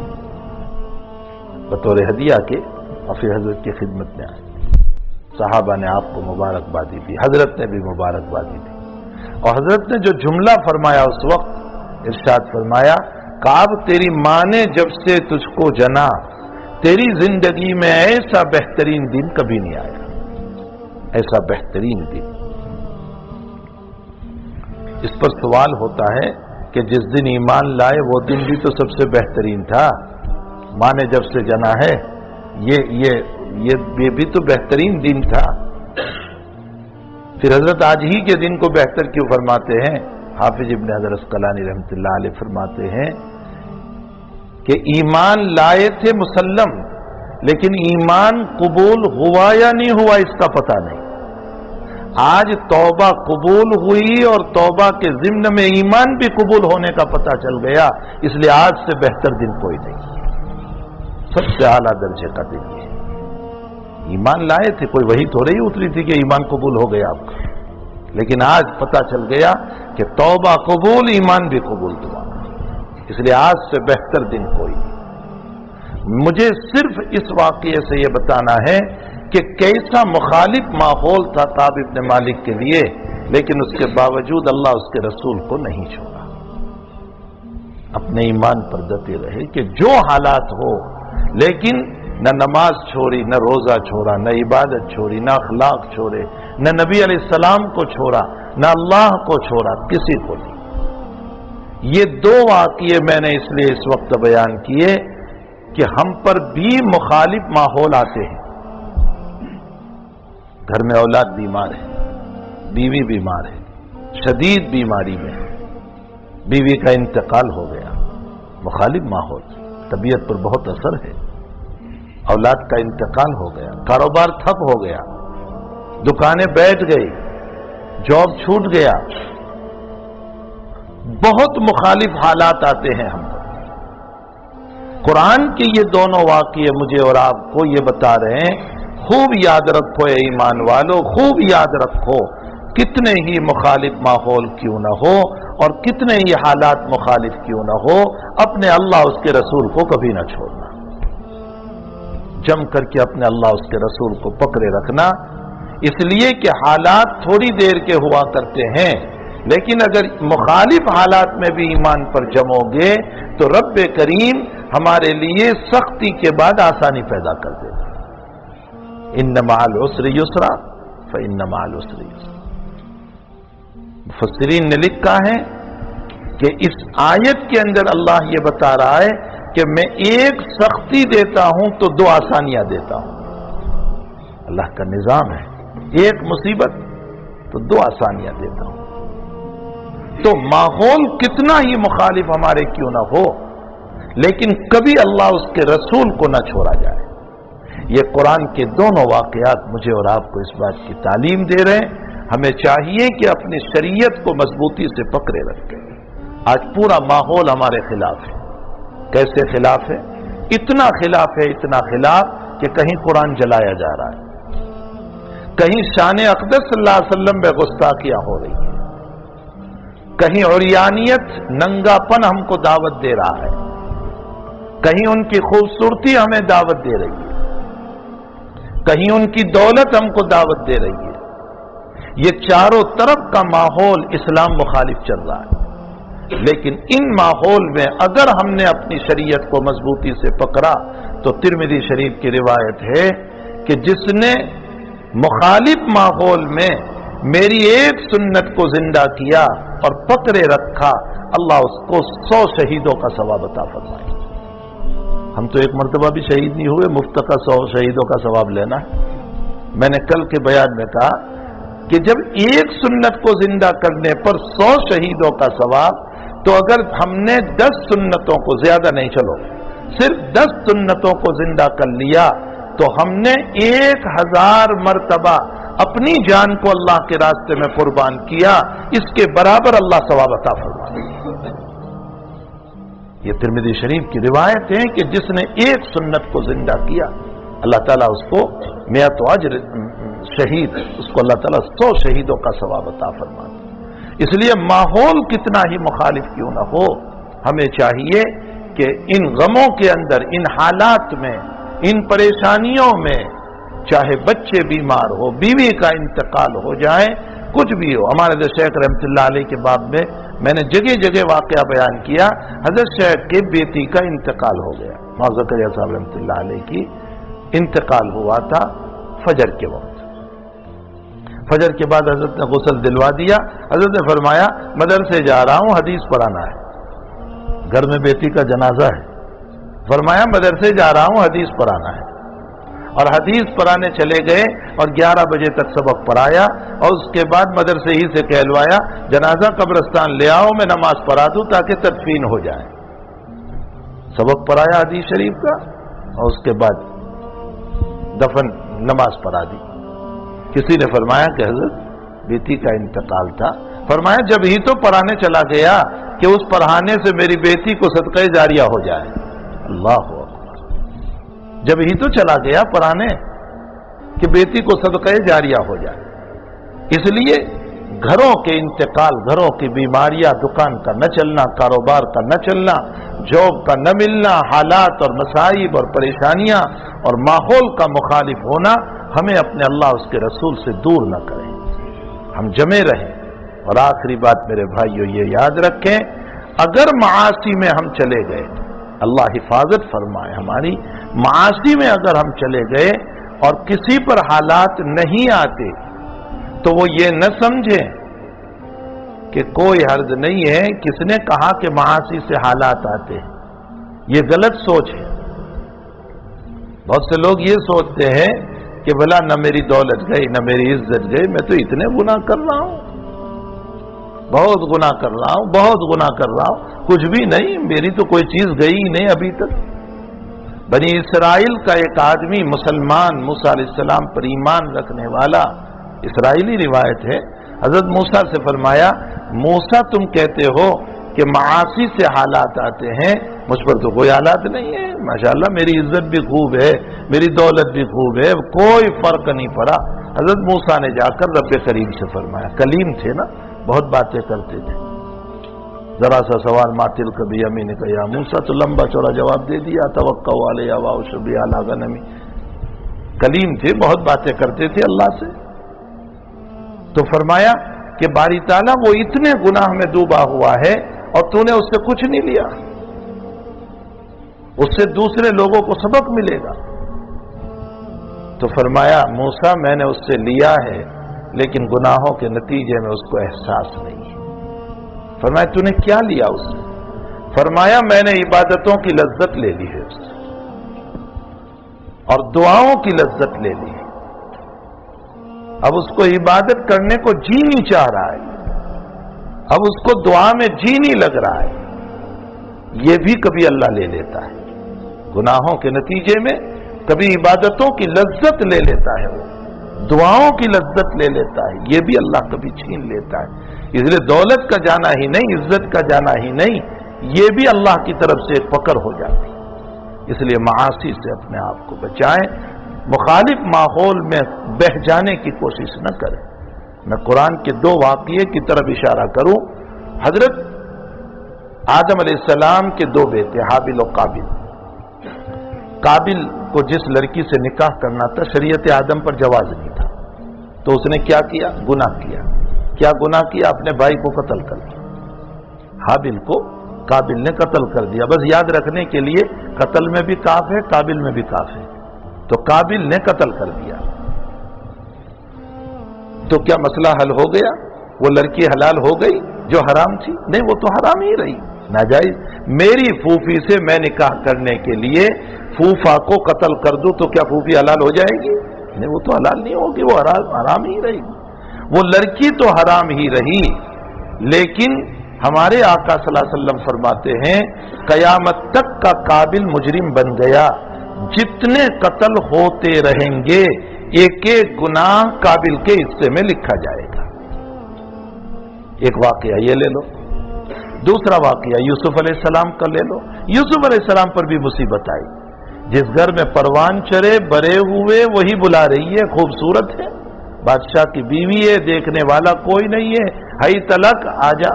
بطور ہدیہ کے، اور پھر حضرت کی خدمت میں آئے. صحابہ نے آپ کو مبارکبادی دی، حضرت نے بھی مبارکبادی دی. اور حضرت نے جو جملہ فرمایا اس وقت، ارشاد فرمایا کعب تیری ماں نے جب سے تجھ کو جنا تیری زندگی میں ایسا بہترین دن کبھی نہیں آیا، ایسا بہترین دن. اس پر سوال ہوتا ہے کہ جس دن ایمان لائے وہ دن بھی تو سب سے بہترین تھا. ماں نے جب سے جنا ہے یہ بھی تو بہترین دن تھا. پھر حضرت آج ہی کے دن کو بہتر کیوں فرماتے ہیں؟ حافظ ابن حجر عسقلانی رحمۃ اللہ علیہ فرماتے ہیں کہ ایمان لائے تھے مسلم، لیکن ایمان قبول ہوا یا نہیں ہوا اس کا پتہ نہیں. آج توبہ قبول ہوئی اور توبہ کے ضمن میں ایمان بھی قبول ہونے کا پتہ چل گیا، اس لیے آج سے بہتر دن کوئی نہیں، سب سے اعلیٰ درجے کا دن یہ. ایمان لائے تھے، کوئی وحی تھوڑی ہی اتری تھی کہ ایمان قبول ہو گیا آپ کا، لیکن آج پتہ چل گیا کہ توبہ قبول، ایمان بھی قبول تمہارا، اس لیے آج سے بہتر دن کوئی نہیں. مجھے صرف اس واقعے سے یہ بتانا ہے کہ کیسا مخالف ماحول تھا کعب بن مالک کے لیے، لیکن اس کے باوجود اللہ اس کے رسول کو نہیں چھوڑا. اپنے ایمان پر ڈٹے رہے کہ جو حالات ہو، لیکن نہ نماز چھوڑی، نہ روزہ چھوڑا، نہ عبادت چھوڑی، نہ اخلاق چھوڑے، نہ نبی علیہ السلام کو چھوڑا، نہ اللہ کو چھوڑا، کسی کو نہیں۔ یہ دو واقعے میں نے اس لیے اس وقت بیان کیے کہ ہم پر بھی مخالف ماحول آتے ہیں۔ گھر میں اولاد بیمار ہے، بیوی بیمار ہے، شدید بیماری میں، بیوی کا انتقال ہو گیا، مخالف ماحول، طبیعت پر بہت اثر ہے، اولاد کا انتقال ہو گیا، کاروبار ٹھپ ہو گیا، دکانیں بیٹھ گئی، جاب چھوٹ گیا، بہت مخالف حالات آتے ہیں ہم کو۔ قرآن کے یہ دونوں واقعے مجھے اور آپ کو یہ بتا رہے ہیں، خوب یاد رکھو اے ایمان والو، خوب یاد رکھو، کتنے ہی مخالف ماحول کیوں نہ ہو اور کتنے ہی حالات مخالف کیوں نہ ہو، اپنے اللہ اس کے رسول کو کبھی نہ چھوڑنا، جم کر کے اپنے اللہ اس کے رسول کو پکڑے رکھنا، اس لیے کہ حالات تھوڑی دیر کے ہوا کرتے ہیں، لیکن اگر مخالف حالات میں بھی ایمان پر جمو گے تو رب کریم ہمارے لیے سختی کے بعد آسانی پیدا کر دے گا۔ ان مع العسر یسرا فان مع العسر یسرا۔ مفسرین نے لکھا ہے کہ اس آیت کے اندر اللہ یہ بتا رہا ہے کہ میں ایک سختی دیتا ہوں تو دو آسانیاں دیتا ہوں۔ اللہ کا نظام ہے، ایک مصیبت تو دو آسانیاں دیتا ہوں۔ تو ماحول کتنا ہی مخالف ہمارے کیوں نہ ہو، لیکن کبھی اللہ اس کے رسول کو نہ چھوڑا جائے۔ یہ قرآن کے دونوں واقعات مجھے اور آپ کو اس بات کی تعلیم دے رہے ہیں۔ ہمیں چاہیے کہ اپنی شریعت کو مضبوطی سے پکڑے رکھیں۔ آج پورا ماحول ہمارے خلاف ہے۔ کیسے خلاف ہے؟ اتنا خلاف ہے، اتنا خلاف کہ کہیں قرآن جلایا جا رہا ہے، کہیں شان اقدس صلی اللہ علیہ وسلم میں گستاخیاں ہو رہی ہے، کہیں عریانیت، ننگا پن ہم کو دعوت دے رہا ہے، کہیں ان کی خوبصورتی ہمیں دعوت دے رہی ہے، کہیں ان کی دولت ہم کو دعوت دے رہی ہے۔ یہ چاروں طرف کا ماحول اسلام مخالف چل رہا ہے، لیکن ان ماحول میں اگر ہم نے اپنی شریعت کو مضبوطی سے پکڑا تو ترمذی شریف کی روایت ہے کہ جس نے مخالف ماحول میں میری ایک سنت کو زندہ کیا اور پکڑے رکھا، اللہ اس کو 100 شہیدوں کا ثواب عطا فرمائے۔ ہم تو ایک مرتبہ بھی شہید نہیں ہوئے، مفت کا 100 شہیدوں کا ثواب لینا ہے۔ میں نے کل کے بیان میں کہا کہ جب ایک سنت کو زندہ کرنے پر 100 شہیدوں کا ثواب، تو اگر ہم نے 10 سنتوں کو، زیادہ نہیں، چلو صرف 10 سنتوں کو زندہ کر لیا تو ہم نے 1000 مرتبہ اپنی جان کو اللہ کے راستے میں قربان کیا، اس کے برابر اللہ ثواب عطا فرمائے۔ یہ ترمذی شریف کی روایت ہے کہ جس نے ایک سنت کو زندہ کیا، اللہ تعالیٰ اس کو 100 اجر شہید، اس کو اللہ تعالیٰ 100 شہیدوں کا ثواب عطا فرماتا۔ اس لیے ماحول کتنا ہی مخالف کیوں نہ ہو، ہمیں چاہیے کہ ان غموں کے اندر، ان حالات میں، ان پریشانیوں میں، چاہے بچے بیمار ہو، بیوی کا انتقال ہو جائے، کچھ بھی ہو۔ ہمارے حضرت شیخ رحمۃ اللہ علیہ کے باب میں نے جگہ جگہ واقعہ بیان کیا، حضرت شیخ کے بیٹی کا انتقال ہو گیا، مولانا زکریا صاحب رحمۃ اللہ علیہ کی انتقال ہوا تھا فجر کے وقت۔ فجر کے بعد حضرت نے غسل دلوا دیا، حضرت نے فرمایا مدرسے جا رہا ہوں، حدیث پڑھانا ہے۔ گھر میں بیٹی کا جنازہ ہے، فرمایا مدرسے جا رہا ہوں، حدیث پڑھانا ہے، اور حدیث پڑھانے چلے گئے اور 11 بجے تک سبق پڑھایا، اور اس کے بعد مدرسے ہی سے کہلوایا جنازہ قبرستان لے آؤ، میں نماز پڑھا دوں تاکہ تدفین ہو جائے۔ سبق پڑھایا حدیث شریف کا، اور اس کے بعد دفن نماز پڑھا دی۔ کسی نے فرمایا کہ حضرت بیٹی کا انتقال تھا، فرمایا جب ہی تو پڑھانے چلا گیا کہ اس پڑھانے سے میری بیٹی کو صدقہ جاریہ ہو جائے۔ اللہ اکبر، جب ہی تو چلا گیا پڑھانے کہ بیٹی کو صدقہ جاریہ ہو جائے۔ اس لیے گھروں کے انتقال، گھروں کی بیماریاں، دکان کا نہ چلنا، کاروبار کا نہ چلنا، جاب کا نہ ملنا، حالات اور مصائب اور پریشانیاں اور ماحول کا مخالف ہونا ہمیں اپنے اللہ اس کے رسول سے دور نہ کریں، ہم جمے رہیں۔ اور آخری بات میرے بھائیو یہ یاد رکھیں، اگر معاصی میں ہم چلے گئے، اللہ حفاظت فرمائے ہماری، معاصی میں اگر ہم چلے گئے اور کسی پر حالات نہیں آتے تو وہ یہ نہ سمجھیں کہ کوئی حرج نہیں ہے، کس نے کہا کہ معاصی سے حالات آتے ہیں، یہ غلط سوچ ہے۔ بہت سے لوگ یہ سوچتے ہیں کہ بھلا نہ میری دولت گئی نہ میری عزت گئی، میں تو اتنے گناہ کر رہا ہوں، بہت گناہ کر رہا ہوں، بہت گناہ کر رہا ہوں، کچھ بھی نہیں، میری تو کوئی چیز گئی ہی نہیں ابھی تک۔ بنی اسرائیل کا ایک آدمی مسلمان موسیٰ علیہ السلام پر ایمان رکھنے والا، اسرائیلی روایت ہے، حضرت موسیٰ سے فرمایا موسیٰ تم کہتے ہو کہ معاصی سے حالات آتے ہیں، مجھ پر تو کوئی حالات نہیں ہے، ماشاءاللہ میری عزت بھی خوب ہے، میری دولت بھی خوب ہے، کوئی فرق نہیں پڑا۔ حضرت موسیٰ نے جا کر رب کریم سے فرمایا، کلیم تھے نا، بہت باتیں کرتے تھے، ذرا سا سوال ماتل کبھی امی نے کہا موسیٰ تو لمبا چوڑا جواب دے دیا، توقع والے شبی اعلیٰ غنمی، کلیم تھے، بہت باتیں کرتے تھے اللہ سے۔ تو فرمایا کہ باری تعالیٰ وہ اتنے گناہ میں ڈوبا ہوا ہے اور تو نے اس سے کچھ نہیں لیا، اس سے دوسرے لوگوں کو سبق ملے گا۔ تو فرمایا موسیٰ میں نے اس سے لیا ہے لیکن گناہوں کے نتیجے میں اس کو احساس نہیں ہے۔ فرمایا تو نے کیا لیا اس سے؟ فرمایا میں نے عبادتوں کی لذت لے لی ہے اس سے اور دعاؤں کی لذت لے لی ہے، اب اس کو عبادت کرنے کو جی نہیں چاہ رہا ہے، اب اس کو دعا میں جی نہیں لگ رہا ہے۔ یہ بھی کبھی اللہ لے لیتا ہے، گناہوں کے نتیجے میں کبھی عبادتوں کی لذت لے لیتا ہے، وہ دعاؤں کی لذت لے لیتا ہے، یہ بھی اللہ کبھی چھین لیتا ہے۔ اس لیے دولت کا جانا ہی نہیں، عزت کا جانا ہی نہیں، یہ بھی اللہ کی طرف سے ایک پکڑ ہو جاتی ہے۔ اس لیے معاصی سے اپنے آپ کو بچائیں، مخالف ماحول میں بہ جانے کی کوشش نہ کریں۔ میں قرآن کے 2 واقعے کی طرف اشارہ کروں۔ حضرت آدم علیہ السلام کے 2 بیٹے حابل و قابل، قابل کو جس لڑکی سے نکاح کرنا تھا شریعت آدم پر جواز نہیں تھا، تو اس نے کیا کیا؟ گناہ کیا۔ کیا گناہ کیا؟ اپنے بھائی کو قتل کر دیا۔ حابل کو قابل نے قتل کر دیا۔ بس یاد رکھنے کے لیے قتل میں بھی کاف ہے، قابل میں بھی کاف ہے، تو قابل نے قتل کر دیا۔ تو کیا مسئلہ حل ہو گیا؟ وہ لڑکی حلال ہو گئی جو حرام تھی؟ نہیں، وہ تو حرام ہی رہی، ناجائز۔ میری پھوپھی سے میں نکاح کرنے کے لیے پھوفا کو قتل کر دوں تو کیا پھوپھی حلال ہو جائے گی؟ نہیں، وہ تو حلال نہیں ہوگی، وہ حرام ہی رہے گی۔ وہ لڑکی تو حرام ہی رہی، لیکن ہمارے آقا صلی اللہ علیہ وسلم فرماتے ہیں قیامت تک کا قابل مجرم بن گیا، جتنے قتل ہوتے رہیں گے ایک ایک گناہ قابل کے حصے میں لکھا جائے گا۔ ایک واقعہ یہ لے لو، دوسرا واقعہ یوسف علیہ السلام کا لے لو۔ یوسف علیہ السلام پر بھی مصیبت آئی، جس گھر میں پروان چرے برے ہوئے وہی بلا رہی ہے، خوبصورت ہے، بادشاہ کی بیوی ہے، دیکھنے والا کوئی نہیں ہے، ہائی تلک آجا۔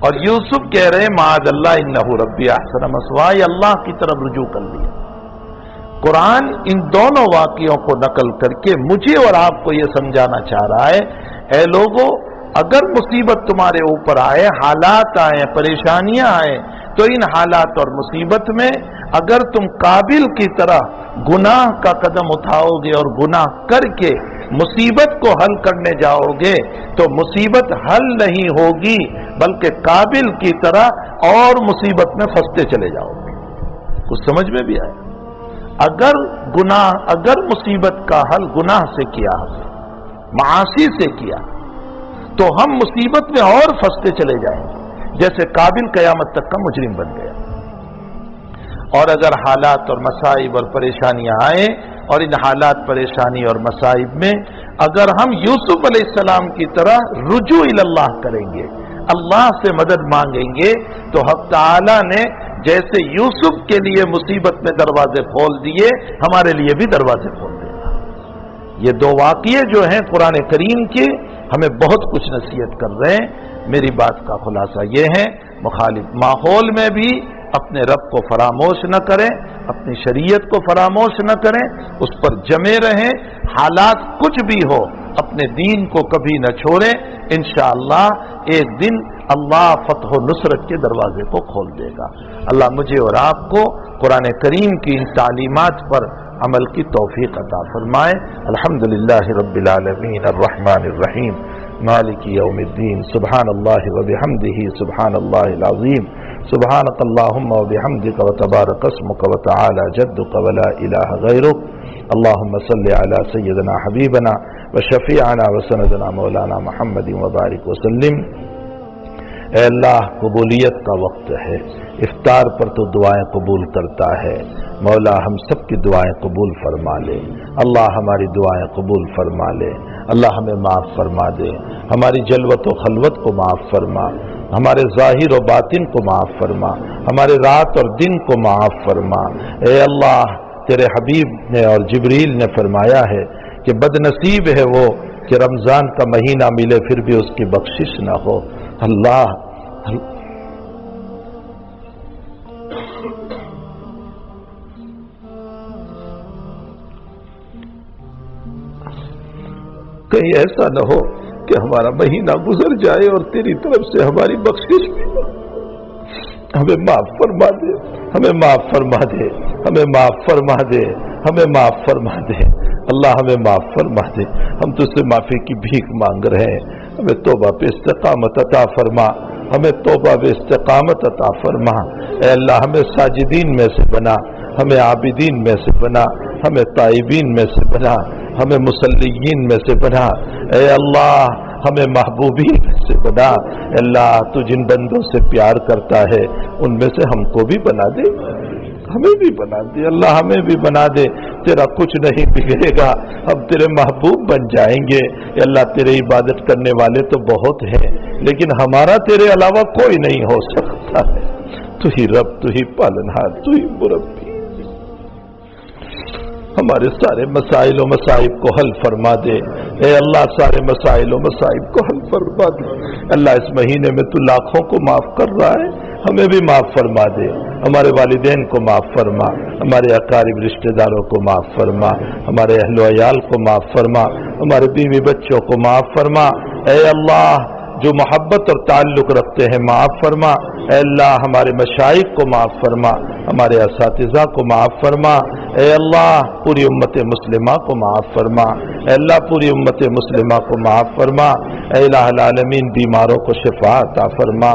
اور یوسف کہہ رہے معاذ اللہ انہ ربی احسن مثوایا، اللہ کی طرف رجوع کر لیا۔ قرآن ان دونوں واقعوں کو نقل کر کے مجھے اور آپ کو یہ سمجھانا چاہ رہا ہے، اے لوگو اگر مصیبت تمہارے اوپر آئے، حالات آئیں، پریشانیاں آئیں، تو ان حالات اور مصیبت میں اگر تم قابل کی طرح گناہ کا قدم اٹھاؤ گے اور گناہ کر کے مصیبت کو حل کرنے جاؤ گے تو مصیبت حل نہیں ہوگی، بلکہ قابل کی طرح اور مصیبت میں پھنستے چلے جاؤ گے۔ کچھ سمجھ میں بھی آئے؟ اگر مصیبت کا حل گناہ سے کیا، معاصی سے کیا، تو ہم مصیبت میں اور پھنستے چلے جائیں گے، جیسے قابل قیامت تک کا مجرم بن گیا۔ اور اگر حالات اور مصائب اور پریشانیاں آئیں اور ان حالات پریشانی اور مصائب میں اگر ہم یوسف علیہ السلام کی طرح رجوع اللہ کریں گے، اللہ سے مدد مانگیں گے، تو حق تعالی نے جیسے یوسف کے لیے مصیبت میں دروازے کھول دیے، ہمارے لیے بھی دروازے کھول دے گا۔ یہ 2 واقعے جو ہیں قرآن کریم کے ہمیں بہت کچھ نصیحت کر رہے ہیں۔ میری بات کا خلاصہ یہ ہے، مخالف ماحول میں بھی اپنے رب کو فراموش نہ کریں، اپنی شریعت کو فراموش نہ کریں، اس پر جمے رہیں، حالات کچھ بھی ہو اپنے دین کو کبھی نہ چھوڑیں، انشاءاللہ ایک دن اللہ فتح و نصرت کے دروازے کو کھول دے گا۔ اللہ مجھے اور آپ کو قرآن کریم کی ان تعلیمات پر عمل کی توفیق عطا فرمائے۔ الحمدللہ رب العالمین الرحمن الرحیم مالک یوم الدین، سبحان اللہ وبحمدہ سبحان اللہ العظیم، سبحانک اللہم وبحمدک وتبارک اسمک وتعالی جدک ولا الہ غیرک، اللہم صلی علی سیدنا حبیبنا وشفیعنا وسندنا مولانا محمد وبارک وسلم۔ اے اللہ، قبولیت کا وقت ہے، افطار پر تو دعائیں قبول کرتا ہے، مولا ہم سب کی دعائیں قبول فرما لے، اللہ ہماری دعائیں قبول فرما لے، اللہ ہمیں معاف فرما دے، ہماری جلوت و خلوت کو معاف فرما، ہمارے ظاہر و باطن کو معاف فرما، ہمارے رات اور دن کو معاف فرما۔ اے اللہ، تیرے حبیب نے اور جبریل نے فرمایا ہے کہ بد نصیب ہے وہ کہ رمضان کا مہینہ ملے پھر بھی اس کی بخشش نہ ہو۔ اللہ کہیں ایسا نہ ہو کہ ہمارا مہینہ گزر جائے اور تیری طرف سے ہماری بخشش بھی نہ، ہمیں معاف فرما دے، ہمیں معاف فرما دے، ہمیں معاف فرما دے، ہمیں معاف فرما دے، اللہ ہمیں معاف فرما دے۔ ہم تجھ سے معافی کی بھیک مانگ رہے ہیں، ہمیں توبہ پہ استقامت عطا فرما، ہمیں توبہ پہ استقامت عطا فرما۔ اے اللہ، ہمیں ساجدین میں سے بنا، ہمیں عابدین میں سے بنا، ہمیں تائبین میں سے بنا، ہمیں مصلیین میں سے بنا۔ اے اللہ، ہمیں محبوبین میں سے بنا۔ اے اللہ، تو جن بندوں سے پیار کرتا ہے ان میں سے ہم کو بھی بنا دے، ہمیں بھی بنا دے، اللہ ہمیں بھی بنا دے۔ تیرا کچھ نہیں بگڑے گا، ہم تیرے محبوب بن جائیں گے۔ اے اللہ، تیرے عبادت کرنے والے تو بہت ہیں لیکن ہمارا تیرے علاوہ کوئی نہیں ہو سکتا ہے۔ تو ہی رب، تو ہی پالنہار، تو ہی مربی، ہمارے سارے مسائل و مصائب کو حل فرما دے۔ اے اللہ، سارے مسائل و مصائب کو حل فرما دے۔ اللہ، اس مہینے میں تو لاکھوں کو معاف کر رہا ہے، ہمیں بھی معاف فرما دے۔ ہمارے والدین کو معاف فرما، ہمارے اقارب رشتہ داروں کو معاف فرما، ہمارے اہل و عیال کو معاف فرما، ہمارے بیوی بچوں کو معاف فرما۔ اے اللہ، جو محبت اور تعلق رکھتے ہیں معاف فرما۔ اے اللہ، ہمارے مشائخ کو معاف فرما، ہمارے اساتذہ کو معاف فرما۔ اے اللہ، پوری امت مسلمہ کو معاف فرما۔ اے اللہ، پوری امت مسلمہ کو معاف فرما۔ اے الہ العالمین، بیماروں کو شفا عطا فرما۔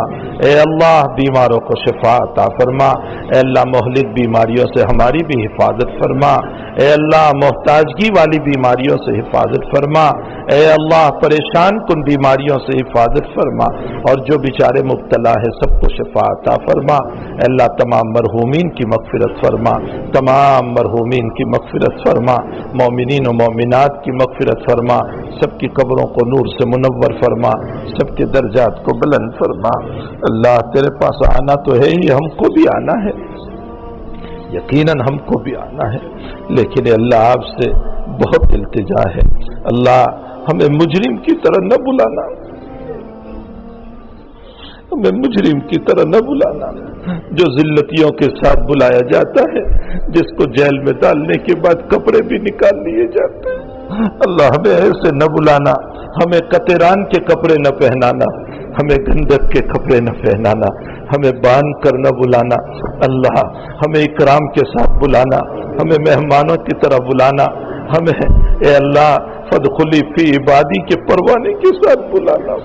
اے اللہ، بیماروں کو شفا عطا فرما۔ اے اللہ، مہلک بیماریوں سے ہماری بھی حفاظت فرما۔ اے اللہ، محتاجگی والی بیماریوں سے حفاظت فرما۔ اے اللہ، پریشان کن بیماریوں سے حفاظت فرما، اور جو بیچارے مبتلا ہے سب کو شفا عطا فرما۔ اے اللہ، تمام مرحومین کی مغفرت فرما، تمام مرحومین کی مغفرت فرما، مومنین و مومنات کی مغفرت فرما، سب کی قبروں کو نور سے منور فرما، سب کے درجات کو بلند فرما۔ اللہ، تیرے پاس آنا تو ہے ہی، ہم کو بھی آنا ہے، یقیناً ہم کو بھی آنا ہے، لیکن اللہ آپ سے بہت التجا ہے۔ اللہ، ہمیں مجرم کی طرح نہ بلانا، ہمیں مجرم کی طرح نہ بلانا جو ذلتیوں کے ساتھ بلایا جاتا ہے، جس کو جیل میں ڈالنے کے بعد کپڑے بھی نکال لیے جاتے ہیں۔ اللہ، ہمیں ایسے نہ بلانا، ہمیں قطران کے کپڑے نہ پہنانا، ہمیں گندک کے کپڑے نہ پہنانا، ہمیں باندھ کر نہ بلانا۔ اللہ، ہمیں اکرام کے ساتھ بلانا، ہمیں مہمانوں کی طرح بلانا، ہمیں اے اللہ فادخلی فی عبادی کے پروانے کے ساتھ بلانا،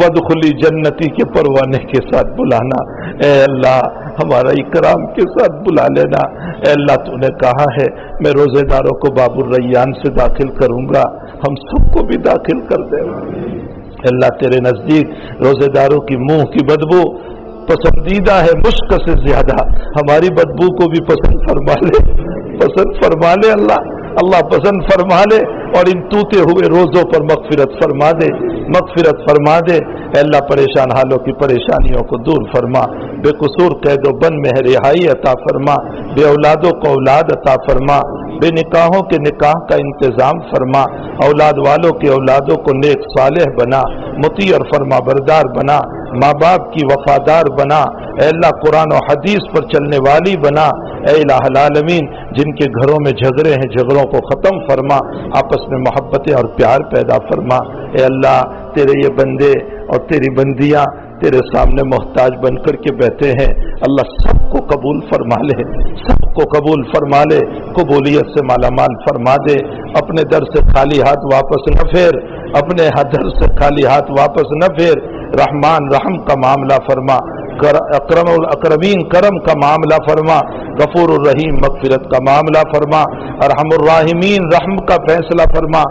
وادخلی جنتی کے پروانے کے ساتھ بلانا۔ اے اللہ، ہمارا اکرام کے ساتھ بلا لینا۔ اے اللہ، تو نے کہا ہے میں روزے داروں کو باب الریان سے داخل کروں گا، ہم سب کو بھی داخل کر دے۔ اللہ، تیرے نزدیک روزے داروں کی منہ کی بدبو پسندیدہ ہے مشک سے زیادہ، ہماری بدبو کو بھی پسند فرما لے، پسند فرما لے۔ اللہ پسند فرما لے، اور ان ٹوٹے ہوئے روزوں پر مغفرت فرما دے، مغفرت فرما دے۔ اے اللہ، پریشان حالوں کی پریشانیوں کو دور فرما، بے قصور قید و بند میں رہائی عطا فرما، بے اولادوں کو اولاد عطا فرما، بے نکاحوں کے نکاح کا انتظام فرما، اولاد والوں کے اولادوں کو نیک صالح بنا، مطیع اور فرما بردار بنا، ماں باپ کی وفادار بنا۔ اے اللہ، قرآن و حدیث پر چلنے والی بنا۔ اے الہ العالمین، جن کے گھروں میں جھگڑے ہیں جھگڑوں کو ختم فرما، آپس میں محبتیں اور پیار پیدا فرما۔ اے اللہ، تیرے یہ بندے اور تیری بندیاں تیرے سامنے محتاج بن کر کے بیٹھے ہیں، اللہ سب کو قبول فرما لے، سب کو قبول فرما لے، قبولیت سے مالا مال فرما دے، اپنے در سے خالی ہاتھ واپس نہ پھیر، اپنے در سے خالی ہاتھ واپس نہ پھیر۔ رحمان رحم کا معاملہ فرما، اکرم الاکرمین کرم کا معاملہ فرما، غفور الرحیم مغفرت کا معاملہ فرما، ارحم الراحمین رحم کا فیصلہ فرما۔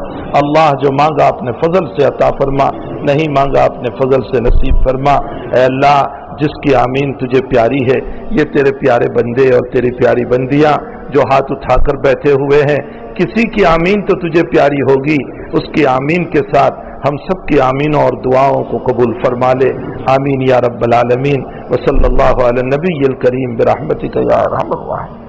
اللہ جو مانگا اپنے فضل سے عطا فرما، نہیں مانگا اپنے فضل سے نصیب فرما۔ اے اللہ جس کی آمین تجھے پیاری ہے، یہ تیرے پیارے بندے اور تیری پیاری بندیاں جو ہاتھ اٹھا کر بیٹھے ہوئے ہیں، کسی کی آمین تو تجھے پیاری ہوگی، اس کی آمین کے ساتھ ہم سب کی آمینوں اور دعاؤں کو قبول فرما لے، آمین یا رب العالمین۔ وصلی اللہ علی النبی الکریم برحمتک یا ارحم الراحمین۔